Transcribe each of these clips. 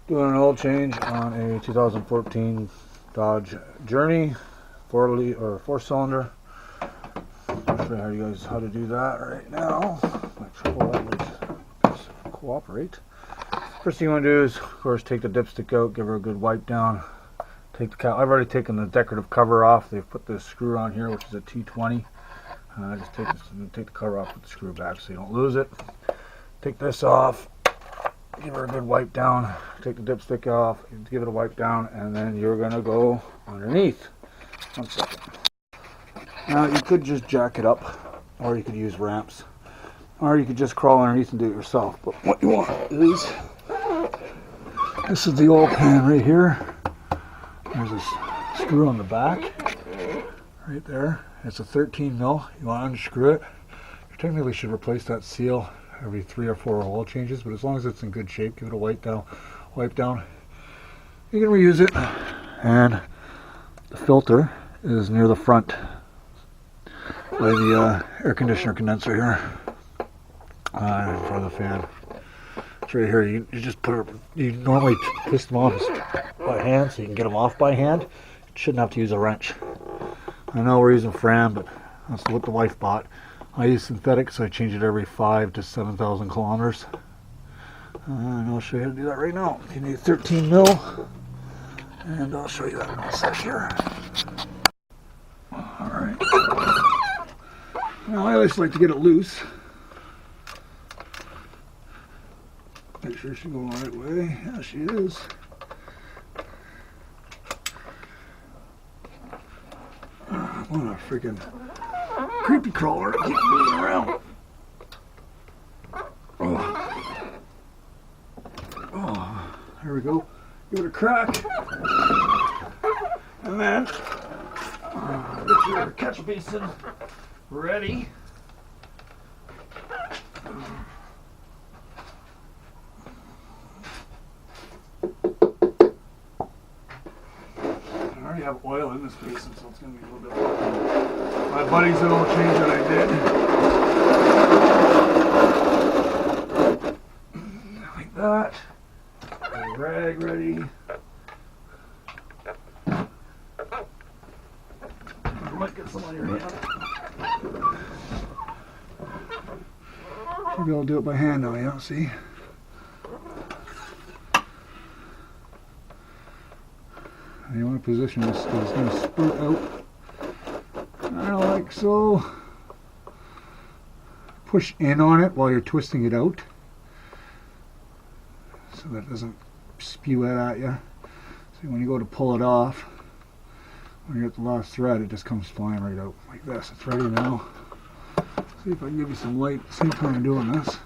Doing an oil change on a 2014 Dodge Journey 4-cylinder. I'll show you how to do that right now. Make sure all that cooperate. First thing you want to do is, of course, take the dipstick out, give her a good wipe down. Take the cap. I've already taken the decorative cover off. They've put this screw on here, which is a T20. Just take the cover off, put the screw back so you don't lose it. Take this off. Give her a good wipe down, take the dipstick off, give it a wipe down, and then you're going to go underneath. 1 second. Now you could just jack it up, or you could use ramps, or you could just crawl underneath and do it yourself. But what you want is, this is the oil pan right here. There's a screw on the back, right there. It's a 13 mil. You want to unscrew it. You technically should replace that seal every 3 or 4 oil changes, but as long as it's in good shape, give it a wipe down. You can reuse it. And the filter is near the front by the air conditioner condenser here, in front of the fan. It's right here. You just put it. You normally twist them on by hand, so you can get them off by hand. You shouldn't have to use a wrench. I know we're using Fram, but that's what the wife bought. I use synthetic, so I change it every 5,000 to 7,000 kilometers. And I'll show you how to do that right now. You need 13 mil, and I'll show you that in a sec here. Alright. Now I always like to get it loose. Make sure she's going the right way. Yeah, she is. What a freaking creepy crawler to keep moving around. Oh, there we go. Give it a crack. And then get your catch basin ready. I already have oil in this basin, so it's going to be a little bit hot. My buddy's an oil change that I did. Like that. Got a rag ready. You might get some on your hand. Should be able to do it by hand now, yeah, see? And you want to position this so it's going to spurt out. Kind of like so. Push in on it while you're twisting it out, so that it doesn't spew it at you. See, when you go to pull it off, when you're at the last thread, it just comes flying right out like this. It's ready now. See if I can give you some light at the same time I'm doing this.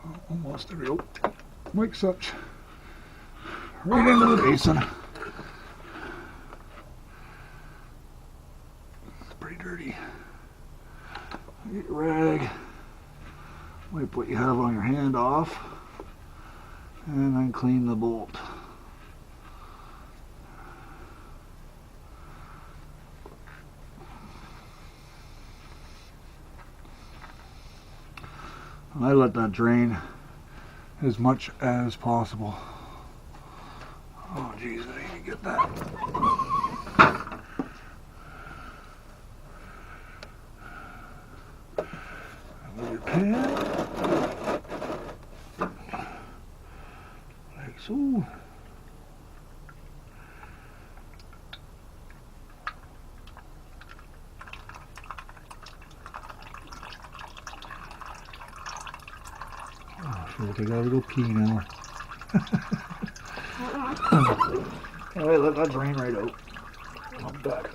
Oh, almost, there we go. Like such. Right into the basin. It's pretty dirty. Get your rag. Wipe what you have on your hand off. And then clean the bolt. I let that drain as much as possible. Oh geez, I need to get that. Move your pan. Like so. Oh, I feel like I gotta go pee now. Alright, let that drain right out. I'm back.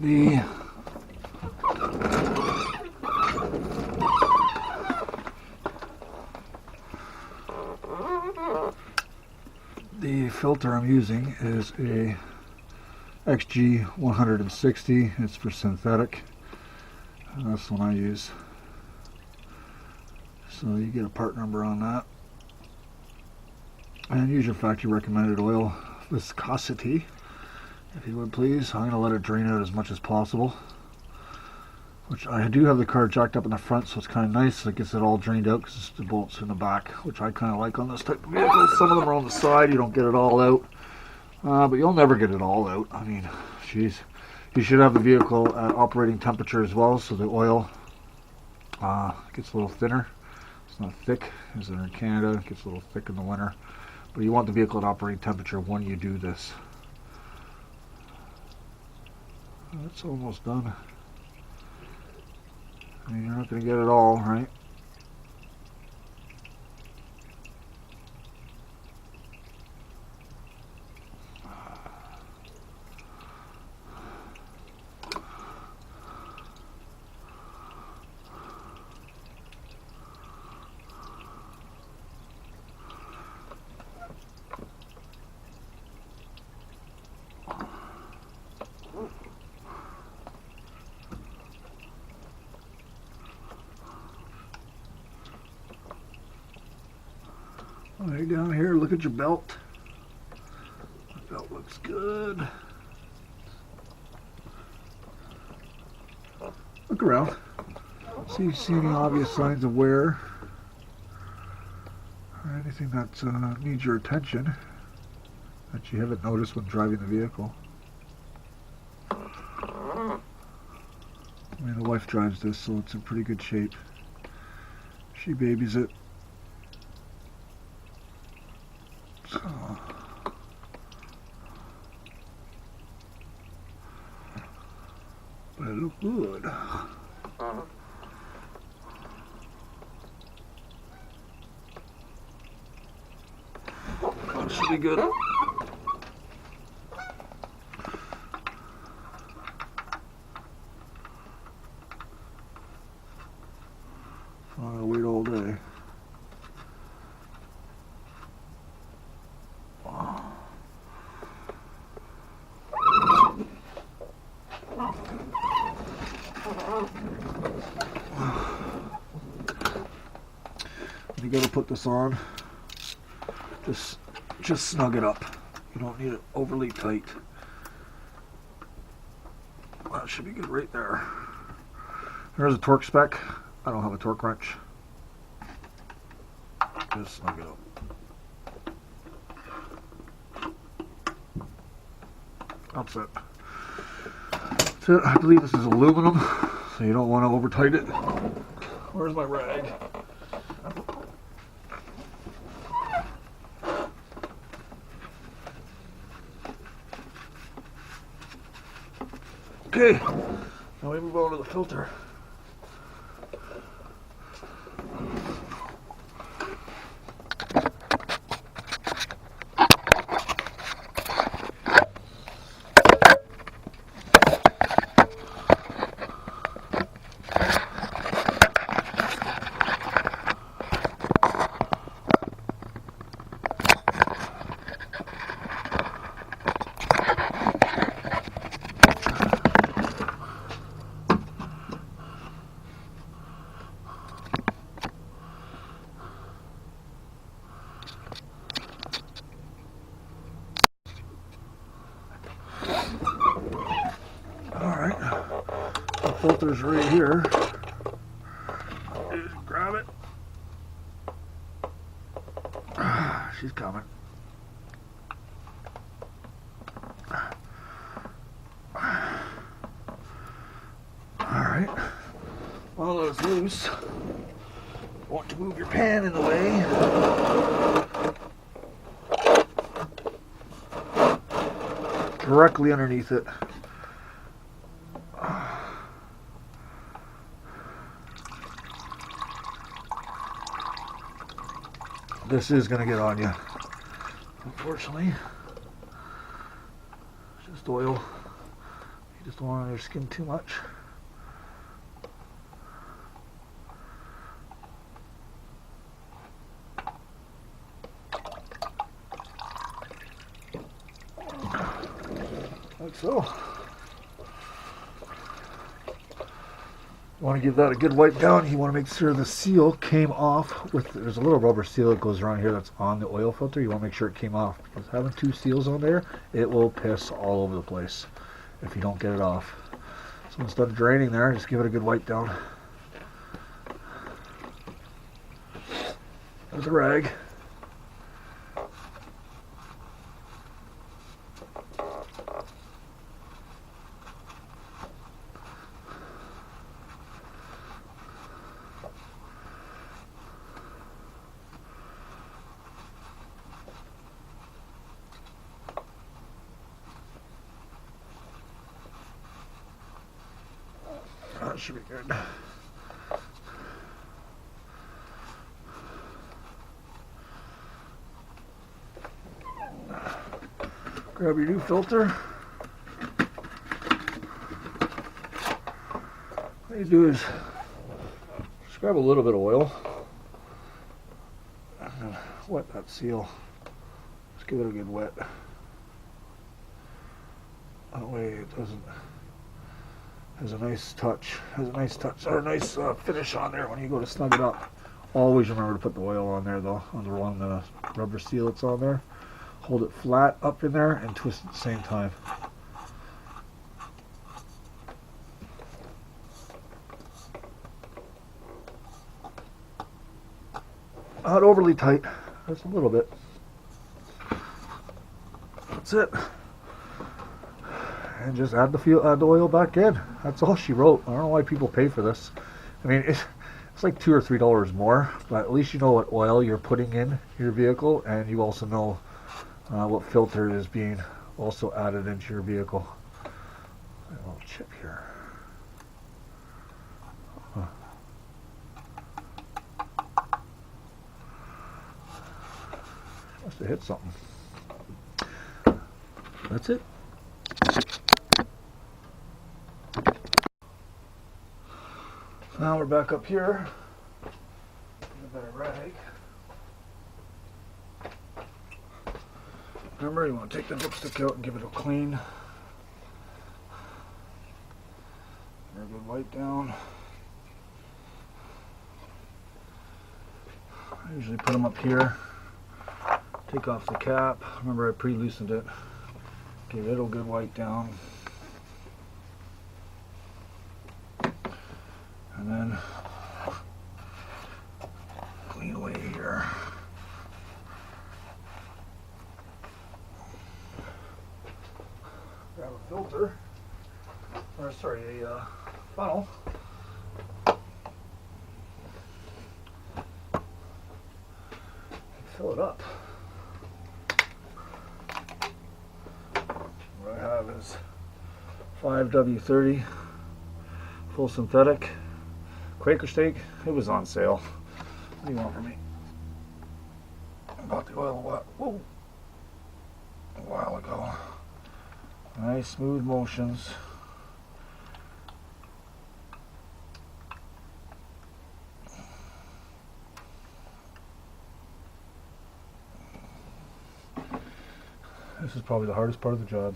The filter I'm using is a XG 160. It's for synthetic. That's the one I use. So you get a part number on that. And use your factory recommended oil viscosity, if you would please. I'm going to let it drain out as much as possible. Which I do have the car jacked up in the front, so it's kind of nice. It gets it all drained out because the bolts in the back, which I kind of like on this type of vehicle. Some of them are on the side, you don't get it all out. But you'll never get it all out. I mean, geez. You should have the vehicle at operating temperature as well, so the oil gets a little thinner. It's not thick, as in Canada. It gets a little thick in the winter. But you want the vehicle at operating temperature when you do this. That's almost done. I mean, you're not going to get it all, right? Right down here, look at your belt. The belt looks good. Look around. See if you see any obvious signs of wear or anything that needs your attention that you haven't noticed when driving the vehicle. I mean, the wife drives this, so it's in pretty good shape. She babies it. But it looked good. That should be good. I'm gonna wait all day. You gotta put this on. Just snug it up. You don't need it overly tight. That should be good right there. There's a torque spec. I don't have a torque wrench. Just snug it up. That's it. That's it. I believe this is aluminum, so you don't want to over tight it. Where's my rag? Okay, now we move on to the filter. Alright, the filter's right here. Just grab it. She's coming. Alright, while it's loose, you want to move your pan in the way. Directly underneath it. This is going to get on you, unfortunately. It's just oil. You just don't want your skin too much. Like so. You want to give that a good wipe down. You want to make sure the seal came off with, there's a little rubber seal that goes around here that's on the oil filter. You want to make sure it came off, because having two seals on there, it will piss all over the place if you don't get it off. So instead of draining there, just give it a good wipe down. There's a rag. That should be good. Grab your new filter. What you do is just grab a little bit of oil and wet that seal. Just give it a good wet. That way it doesn't, has a nice touch, or a nice finish on there when you go to snug it up. Always remember to put the oil on there though, on the rubber seal that's on there. Hold it flat up in there and twist at the same time. Not overly tight, just a little bit. That's it. And just add the oil back in. That's all she wrote. I don't know why people pay for this. I mean, it's like $2 or $3 more, but at least you know what oil you're putting in your vehicle, and you also know what filter is being also added into your vehicle. A little chip here. Huh. Must have hit something. That's it. Now we're back up here. A better rag. Remember, you want to take the dipstick out and give it a clean. Very good wipe down. I usually put them up here. Take off the cap. Remember, I pre-loosened it. Give it a good wipe down. And then clean away here. Grab a filter, or sorry, a funnel. Fill it up. What I have is 5W30 full synthetic Quaker steak. It was on sale. What do you want from me? I bought the oil a while ago. Nice smooth motions. This is probably the hardest part of the job,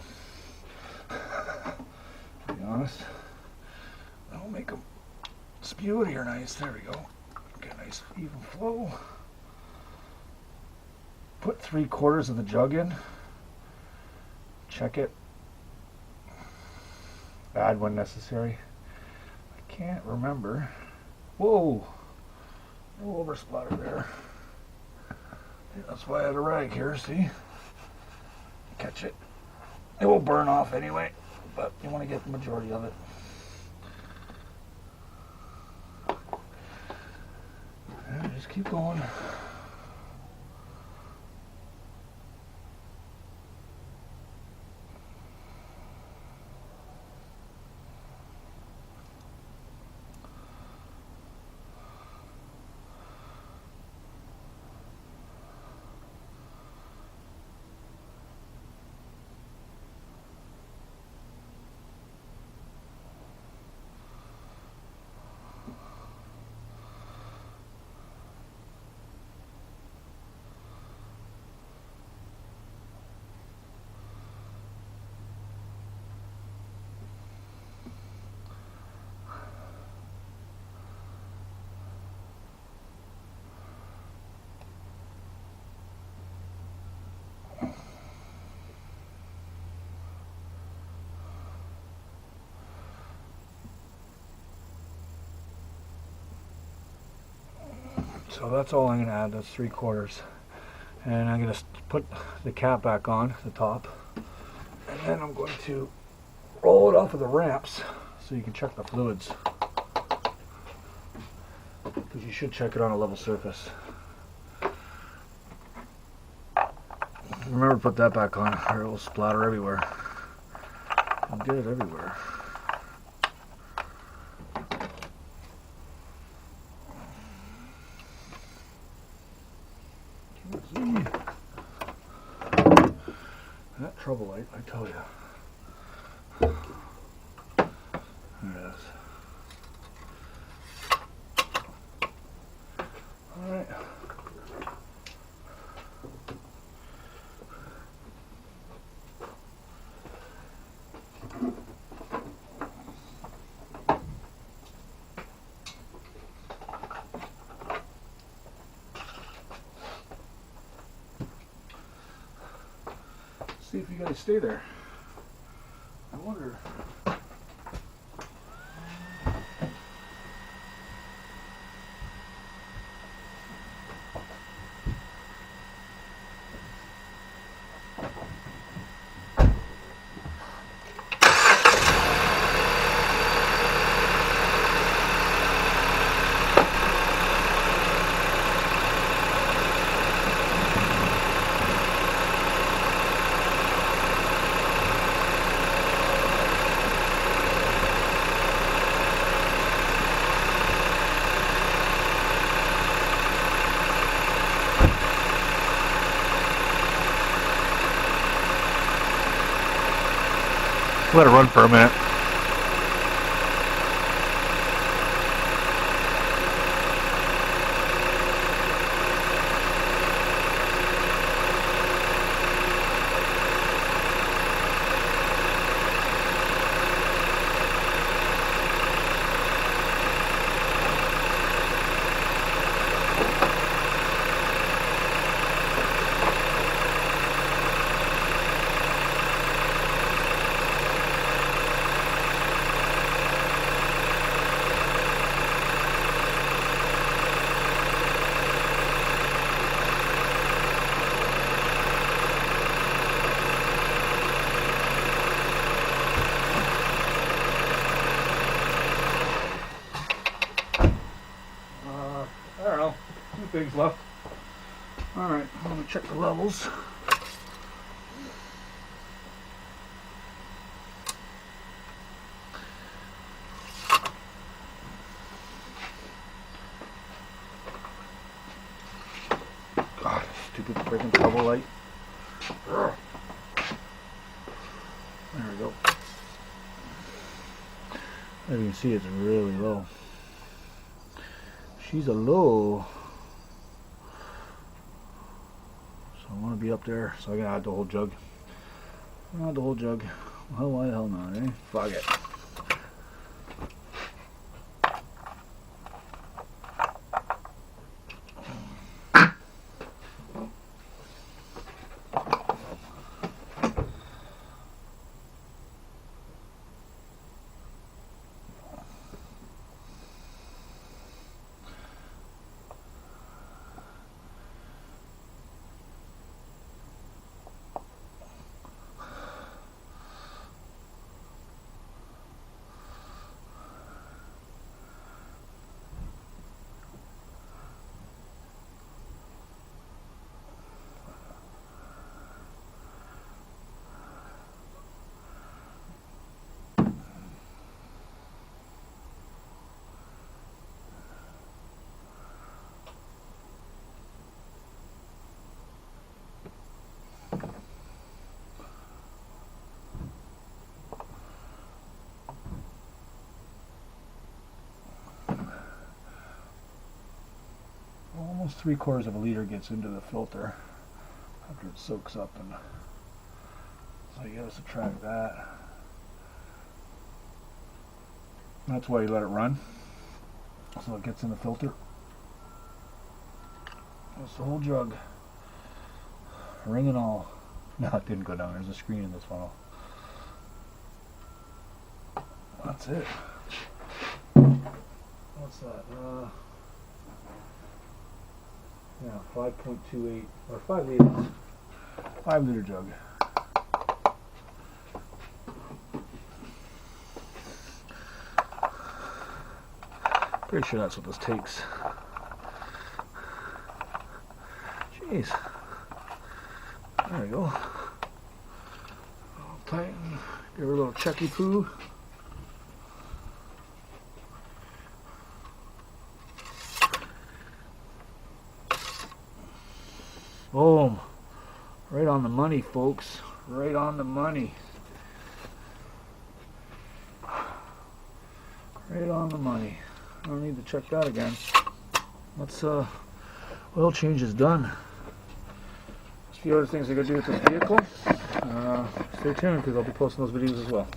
to be honest. I'll make them spew it here nice. There we go. Get a nice even flow. Put 3/4 of the jug in. Check it. Add when necessary. I can't remember. Whoa! No over splatter there. Yeah, that's why I had a rag here, see? Catch it. It will burn off anyway, but you want to get the majority of it. And just keep going. So that's all I'm going to add. That's 3/4. And I'm going to put the cap back on the top. And then I'm going to roll it off of the ramps so you can check the fluids. Because you should check it on a level surface. Remember to put that back on or it will splatter everywhere. I'll get it everywhere. That trouble light, I tell you. There it is. Alright. See if you guys stay there. I wonder. Let it run for a minute. I don't know, 2 things left. Alright, I'm going to check the levels. God, stupid freaking trouble light. There we go. As you can see, it's really low. She's a low. So I want to be up there. So I gotta add the whole jug. Add the whole jug. Well, why the hell not, eh? Fuck it. Almost 3/4 of a liter gets into the filter after it soaks up, and so you gotta subtract that. That's why you let it run, so it gets in the filter. That's the whole jug, ring and all. No, it didn't go down. There's a screen in this funnel. That's it. What's that? Yeah, 5.28 or 5/8. 5-liter jug. Pretty sure that's what this takes. Jeez. There we go. Tighten. Give her a little checky poo. Boom. Right on the money, folks. Right on the money. Right on the money. I don't need to check that again. Let's oil change is done. There's a few other things I gotta do with this vehicle. Stay tuned because I'll be posting those videos as well.